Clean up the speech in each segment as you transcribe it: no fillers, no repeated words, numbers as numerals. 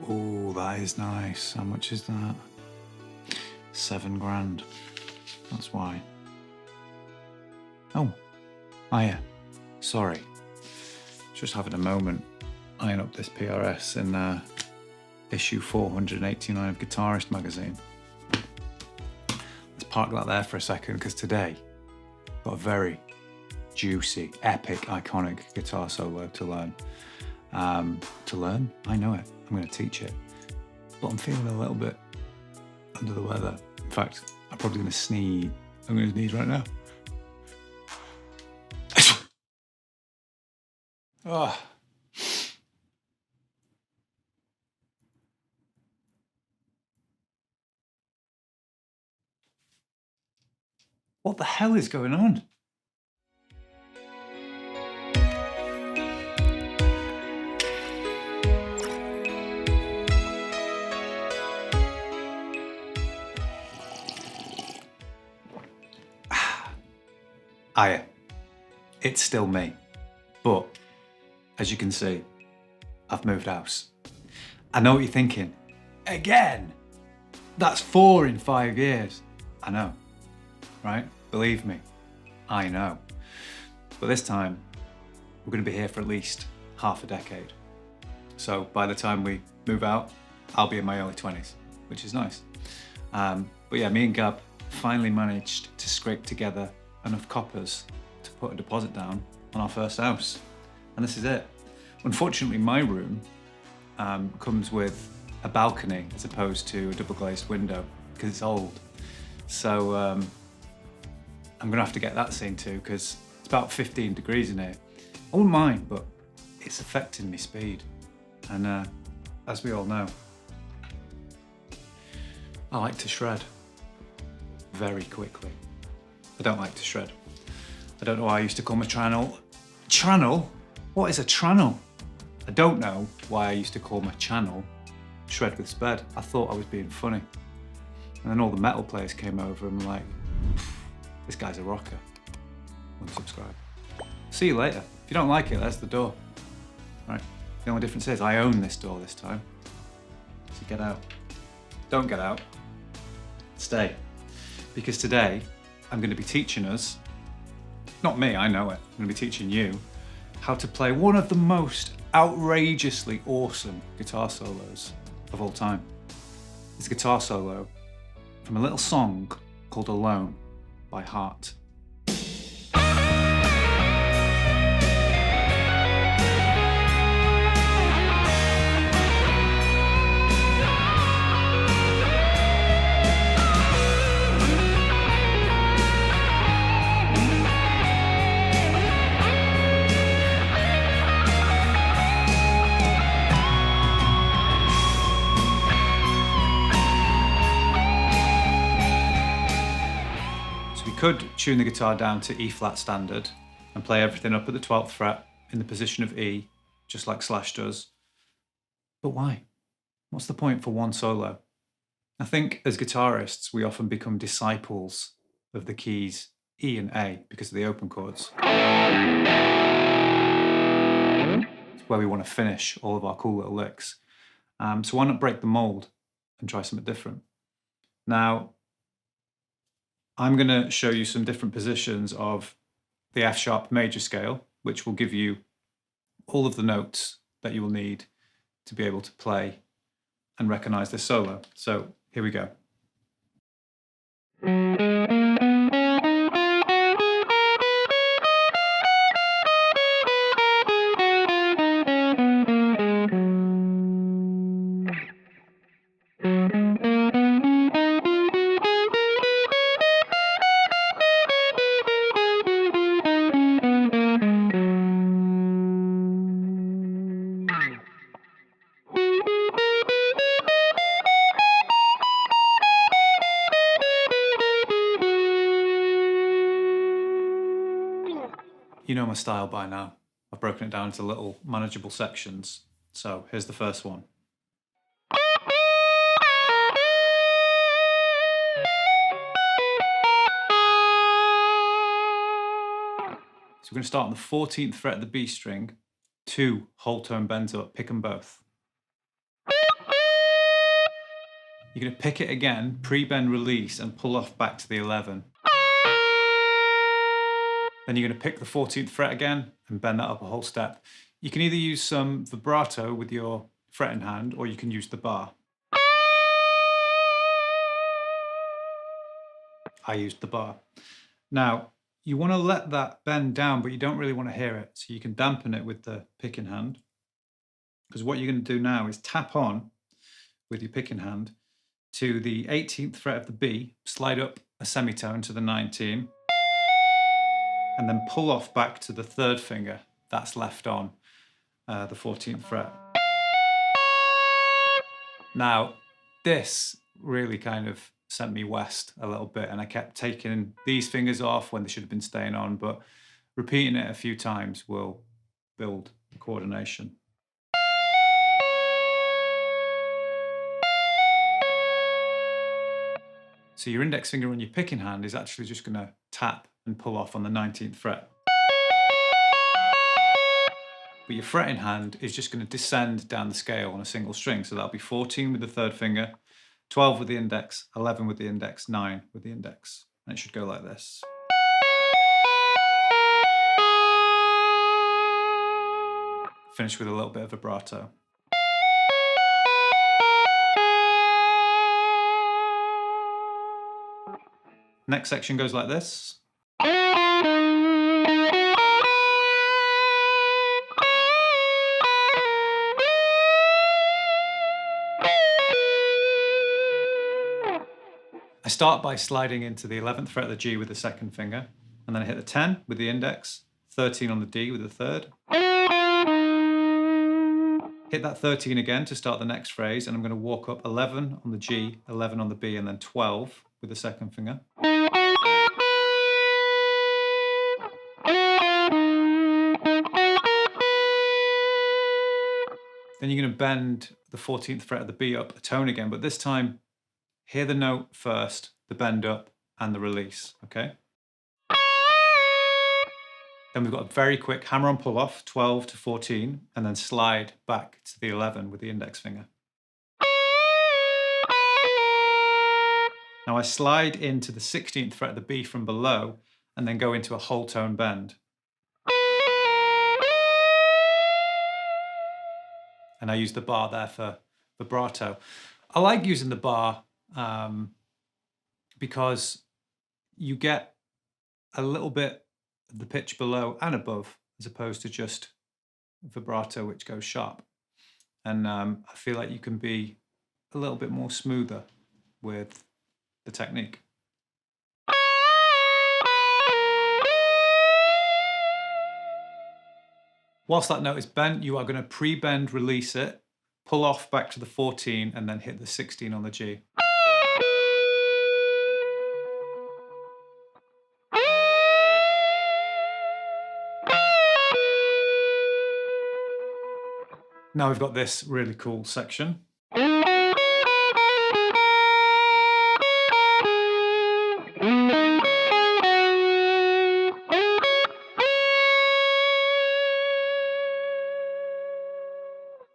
Oh, that is nice. How much is that? 7 grand. That's why. Oh, hiya. Sorry. Just having a moment eyeing up this PRS in issue 489 of Guitarist magazine. Let's park that there for a second, because today I've got a very juicy, epic, iconic guitar solo to learn. I know it. I'm going to teach it. But I'm feeling a little bit under the weather. In fact, I'm probably going to sneeze. I'm going to sneeze right now. Oh. What the hell is going on? Hiya. It's still me. But, as you can see, I've moved house. I know what you're thinking. Again? That's 4 in 5 years. I know, right? Believe me, I know. But this time, we're going to be here for at least half a decade. So by the time we move out, I'll be in my early 20s, which is nice. But yeah, me and Gab finally managed to scrape together enough coppers to put a deposit down on our first house. And this is it. Unfortunately, my room comes with a balcony as opposed to a double glazed window because it's old. So I'm gonna have to get that seen too, because it's about 15 degrees in here. I wouldn't mind, but it's affecting my speed. And as we all know, I like to shred very quickly. I don't like to shred. I don't know why I used to call my channel. Channel? What is a channel? I don't know why I used to call my channel Shred with Sped. I thought I was being funny. And then all the metal players came over and were like, this guy's a rocker. Unsubscribe. See you later. If you don't like it, there's the door. Right. The only difference is I own this door this time. So get out. Don't get out. Stay. Because today, I'm going to be teaching us, not me, I know it, I'm going to be teaching you how to play one of the most outrageously awesome guitar solos of all time. It's a guitar solo from a little song called Alone by Heart. Could tune the guitar down to E flat standard and play everything up at the 12th fret in the position of E, just like Slash does. But why? What's the point for one solo? I think as guitarists, we often become disciples of the keys E and A because of the open chords. It's where we want to finish all of our cool little licks. So why not break the mold and try something different? Now, I'm going to show you some different positions of the F sharp major scale, which will give you all of the notes that you will need to be able to play and recognize this solo. So here we go. You know my style by now. I've broken it down into little manageable sections. So here's the first one. So we're going to start on the 14th fret of the B string, 2 whole tone bends up, pick them both. You're going to pick it again, pre-bend, release, and pull off back to the 11. Then you're going to pick the 14th fret again and bend that up a whole step. You can either use some vibrato with your fretting hand, or you can use the bar. I used the bar. Now, you want to let that bend down, but you don't really want to hear it. So you can dampen it with the picking hand. Because what you're going to do now is tap on with your picking hand to the 18th fret of the B, slide up a semitone to the 19, and then pull off back to the 3rd finger that's left on the 14th fret. Now, this really kind of sent me west a little bit, and I kept taking these fingers off when they should have been staying on, but repeating it a few times will build coordination. So your index finger on your picking hand is actually just going to tap and pull off on the 19th fret. But your fretting hand is just going to descend down the scale on a single string. So that'll be 14 with the 3rd finger, 12 with the index, 11 with the index, 9 with the index. And it should go like this. Finish with a little bit of vibrato. Next section goes like this. I start by sliding into the 11th fret of the G with the 2nd finger, and then I hit the 10 with the index, 13 on the D with the 3rd. Hit that 13 again to start the next phrase, and I'm going to walk up 11 on the G, 11 on the B, and then 12 with the 2nd finger. Then you're going to bend the 14th fret of the B up a tone again, but this time hear the note first, the bend up, and the release, okay? Then we've got a very quick hammer on pull off, 12 to 14, and then slide back to the 11 with the index finger. Now I slide into the 16th fret of the B from below, and then go into a whole tone bend. And I use the bar there for vibrato. I like using the bar because you get a little bit of the pitch below and above, as opposed to just vibrato, which goes sharp. And I feel like you can be a little bit more smoother with the technique. Whilst that note is bent, you are going to pre-bend, release it, pull off back to the 14, and then hit the 16 on the G. Now we've got this really cool section.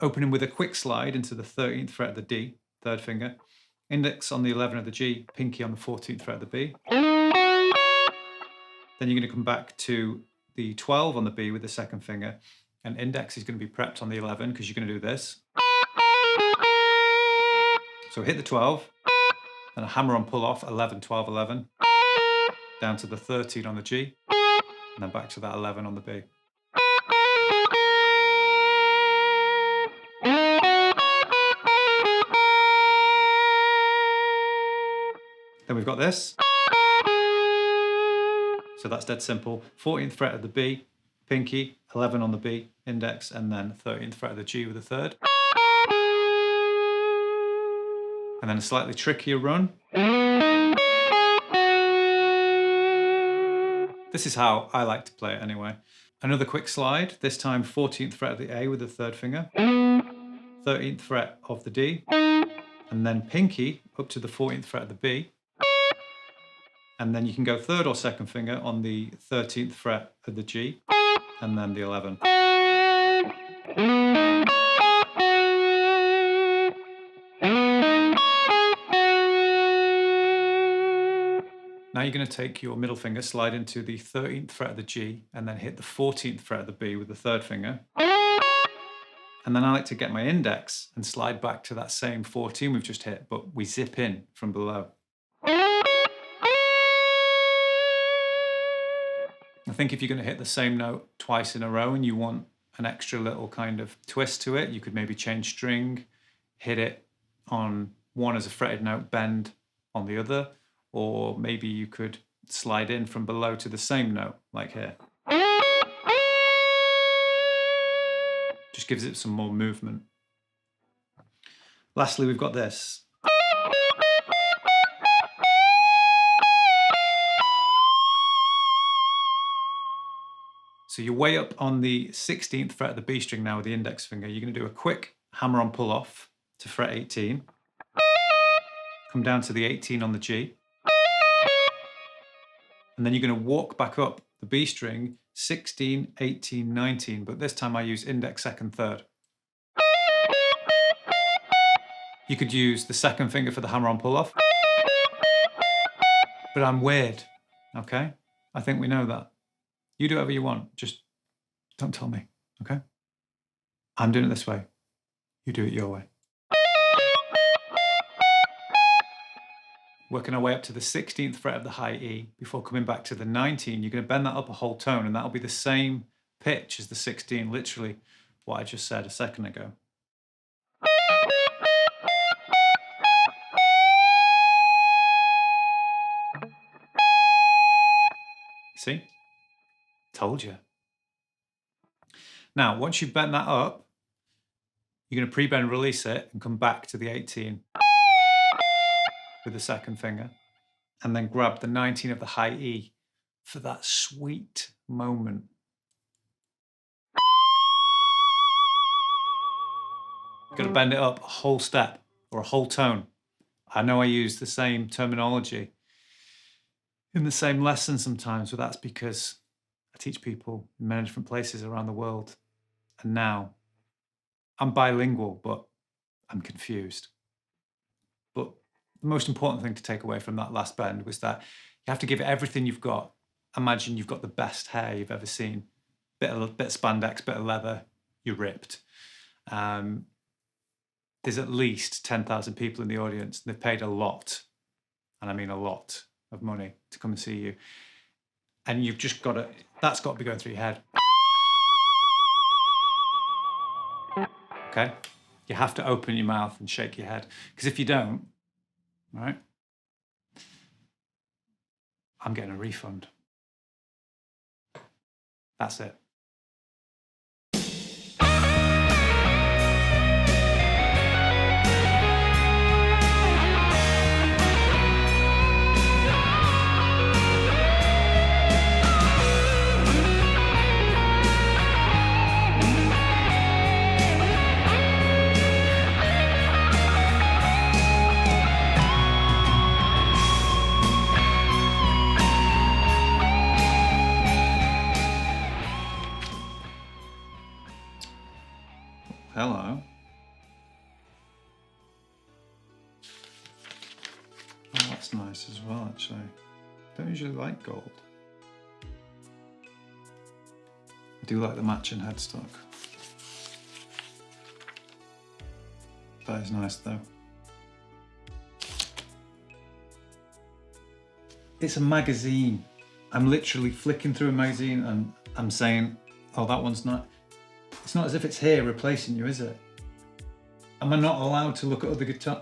Opening with a quick slide into the 13th fret of the D, 3rd finger, index on the 11 of the G, pinky on the 14th fret of the B. Then you're going to come back to the 12 on the B with the 2nd finger, and index is going to be prepped on the 11 because you're going to do this. So hit the 12, and a hammer on pull off, 11, 12, 11, down to the 13 on the G, and then back to that 11 on the B. Then we've got this. So that's dead simple. 14th fret of the B, pinky, 11 on the B, index, and then 13th fret of the G with the 3rd. And then a slightly trickier run. This is how I like to play it anyway. Another quick slide, this time 14th fret of the A with the 3rd finger, 13th fret of the D, and then pinky up to the 14th fret of the B. And then you can go 3rd or 2nd finger on the 13th fret of the G, and then the 11. Now you're going to take your middle finger, slide into the 13th fret of the G, and then hit the 14th fret of the B with the third finger. And then I like to get my index and slide back to that same 14 we've just hit, but we zip in from below. I think if you're going to hit the same note twice in a row and you want an extra little kind of twist to it, you could maybe change string, hit it on one as a fretted note, bend on the other, or maybe you could slide in from below to the same note, like here. Just gives it some more movement. Lastly, we've got this. So you're way up on the 16th fret of the B string now with the index finger. You're going to do a quick hammer-on pull-off to fret 18. Come down to the 18 on the G. And then you're going to walk back up the B string, 16, 18, 19, but this time I use index, second, third. You could use the second finger for the hammer-on pull-off. But I'm weird, okay? I think we know that. You do whatever you want, just don't tell me, okay? I'm doing it this way. You do it your way. Working our way up to the 16th fret of the high E before coming back to the 19. You're going to bend that up a whole tone, and that'll be the same pitch as the 16, literally what I just said a second ago. See? Told you. Now, once you've bent that up, you're going to pre-bend, release it, and come back to the 18 with the second finger, and then grab the 19 of the high E for that sweet moment. You've got to bend it up a whole step or a whole tone. I know I use the same terminology in the same lesson sometimes, but that's because I teach people in many different places around the world. And now I'm bilingual, but I'm confused. But the most important thing to take away from that last bend was that you have to give it everything you've got. Imagine you've got the best hair you've ever seen. Bit of spandex, bit of leather, you're ripped. There's at least 10,000 people in the audience. They've paid a lot, and I mean a lot of money to come and see you. And you've just got to, that's got to be going through your head. Okay? You have to open your mouth and shake your head. Because if you don't, right, I'm getting a refund. That's it. Hello. Oh, that's nice as well, actually. Don't usually like gold. I do like the matching headstock. That is nice, though. It's a magazine. I'm literally flicking through a magazine and I'm saying, oh, that one's not. It's not as if it's here replacing you, is it? Am I not allowed to look at other guitars?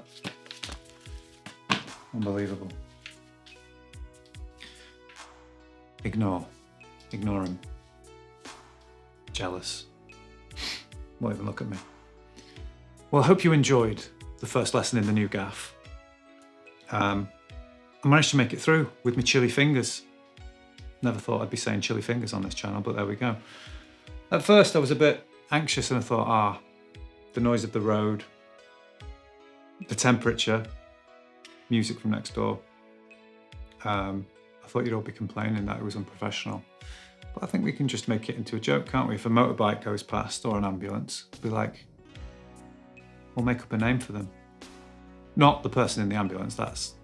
Unbelievable. Ignore him. Jealous. Won't even look at me. Well, I hope you enjoyed the first lesson in the new gaff. I managed to make it through with my chilly fingers. Never thought I'd be saying chilly fingers on this channel, but there we go. At first I was a bit anxious and I thought, the noise of the road, the temperature, music from next door. I thought you'd all be complaining that it was unprofessional. But I think we can just make it into a joke, can't we? If a motorbike goes past or an ambulance, be like, we'll make up a name for them. Not the person in the ambulance, it's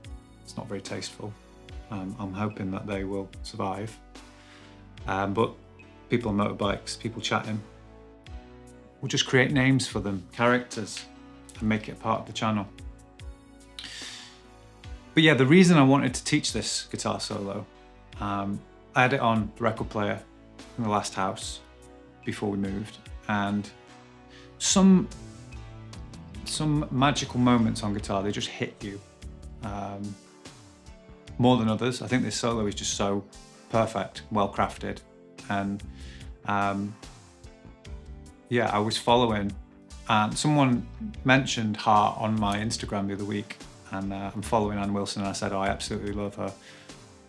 not very tasteful. I'm hoping that they will survive. But people on motorbikes, people chatting, we'll just create names for them, characters, and make it a part of the channel. But yeah, the reason I wanted to teach this guitar solo, I had it on the record player in the last house before we moved, and some magical moments on guitar, they just hit you more than others. I think this solo is just so perfect, well crafted, and yeah, I was following, and someone mentioned Heart on my Instagram the other week, and I'm following Ann Wilson, and I said, oh, I absolutely love her,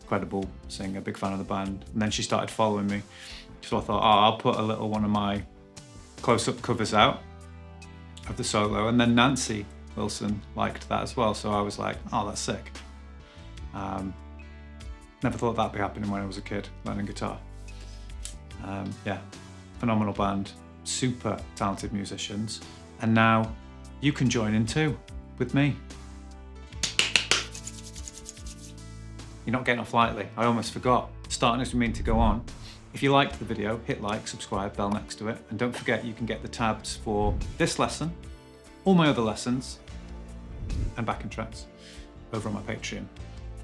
incredible singer, big fan of the band. And then she started following me, so I thought, oh, I'll put a little one of my close-up covers out of the solo, and then Nancy Wilson liked that as well, so I was like, oh, that's sick. Never thought that'd be happening when I was a kid learning guitar. Yeah, phenomenal band, super talented musicians, and now you can join in too with me. You're not getting off lightly. I almost forgot. Starting as we mean to go on. If you liked the video, hit like, subscribe, bell next to it, and don't forget you can get the tabs for this lesson, all my other lessons, and backing tracks over on my Patreon,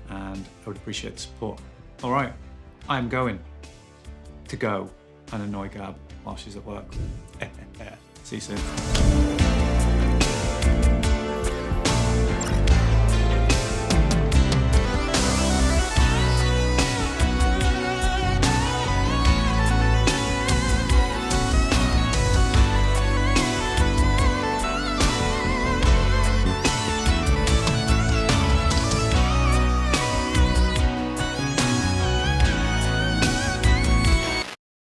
and I would appreciate the support. All right, I'm going to go and annoy Gab while she's at work. See you soon.